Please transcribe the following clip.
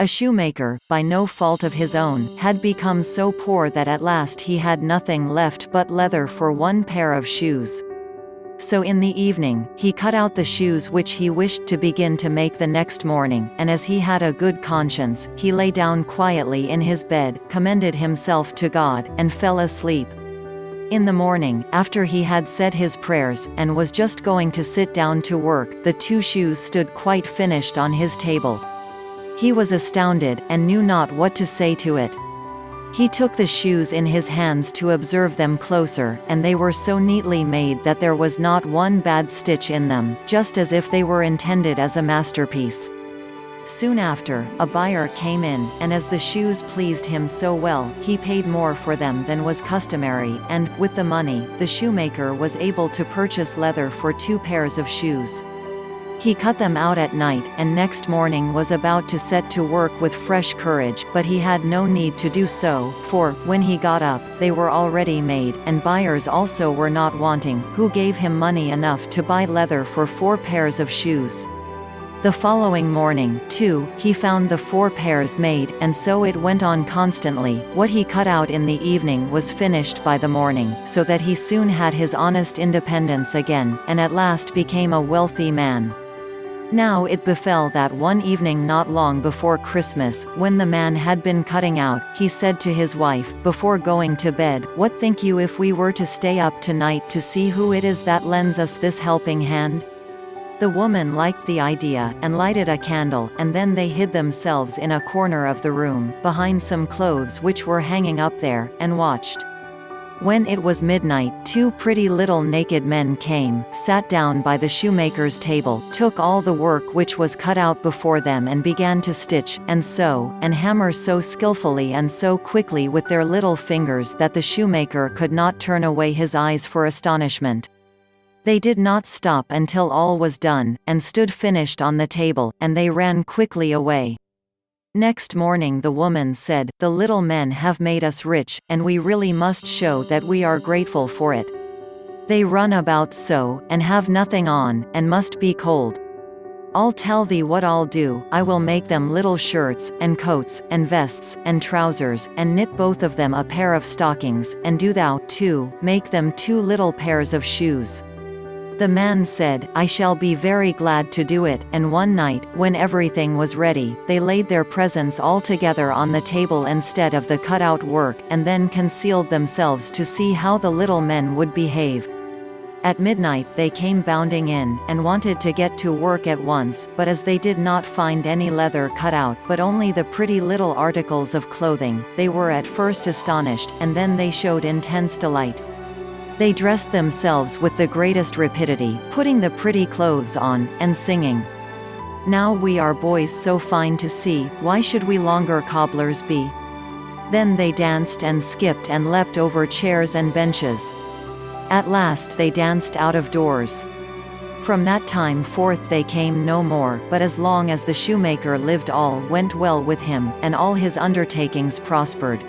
A shoemaker, by no fault of his own, had become so poor that at last he had nothing left but leather for one pair of shoes. So in the evening, he cut out the shoes which he wished to begin to make the next morning, and as he had a good conscience, he lay down quietly in his bed, commended himself to God, and fell asleep. In the morning, after he had said his prayers, and was just going to sit down to work, the 2 shoes stood quite finished on his table. He was astounded, and knew not what to say to it. He took the shoes in his hands to observe them closer, and they were so neatly made that there was not one bad stitch in them, just as if they were intended as a masterpiece. Soon after, a buyer came in, and as the shoes pleased him so well, he paid more for them than was customary, and, with the money, the shoemaker was able to purchase leather for 2 pairs of shoes. He cut them out at night, and next morning was about to set to work with fresh courage, but he had no need to do so, for, when he got up, they were already made, and buyers also were not wanting, who gave him money enough to buy leather for 4 pairs of shoes. The following morning, too, he found the 4 pairs made, and so it went on constantly. What he cut out in the evening was finished by the morning, so that he soon had his honest independence again, and at last became a wealthy man. Now it befell that one evening not long before Christmas, when the man had been cutting out, he said to his wife, before going to bed, "What think you if we were to stay up tonight to see who it is that lends us this helping hand?" The woman liked the idea, and lighted a candle, and then they hid themselves in a corner of the room, behind some clothes which were hanging up there, and watched. When it was midnight, 2 pretty little naked men came, sat down by the shoemaker's table, took all the work which was cut out before them and began to stitch, and sew, and hammer so skillfully and so quickly with their little fingers that the shoemaker could not turn away his eyes for astonishment. They did not stop until all was done, and stood finished on the table, and they ran quickly away. Next morning the woman said, "The little men have made us rich, and we really must show that we are grateful for it. They run about so, and have nothing on, and must be cold. I'll tell thee what I'll do, I will make them little shirts, and coats, and vests, and trousers, and knit both of them a pair of stockings, and do thou, too, make them 2 little pairs of shoes." The man said, "I shall be very glad to do it," and one night, when everything was ready, they laid their presents all together on the table instead of the cut-out work, and then concealed themselves to see how the little men would behave. At midnight they came bounding in, and wanted to get to work at once, but as they did not find any leather cut out, but only the pretty little articles of clothing, they were at first astonished, and then they showed intense delight. They dressed themselves with the greatest rapidity, putting the pretty clothes on, and singing, "Now we are boys so fine to see, why should we longer cobblers be?" Then they danced and skipped and leapt over chairs and benches. At last they danced out of doors. From that time forth they came no more, but as long as the shoemaker lived all went well with him, and all his undertakings prospered.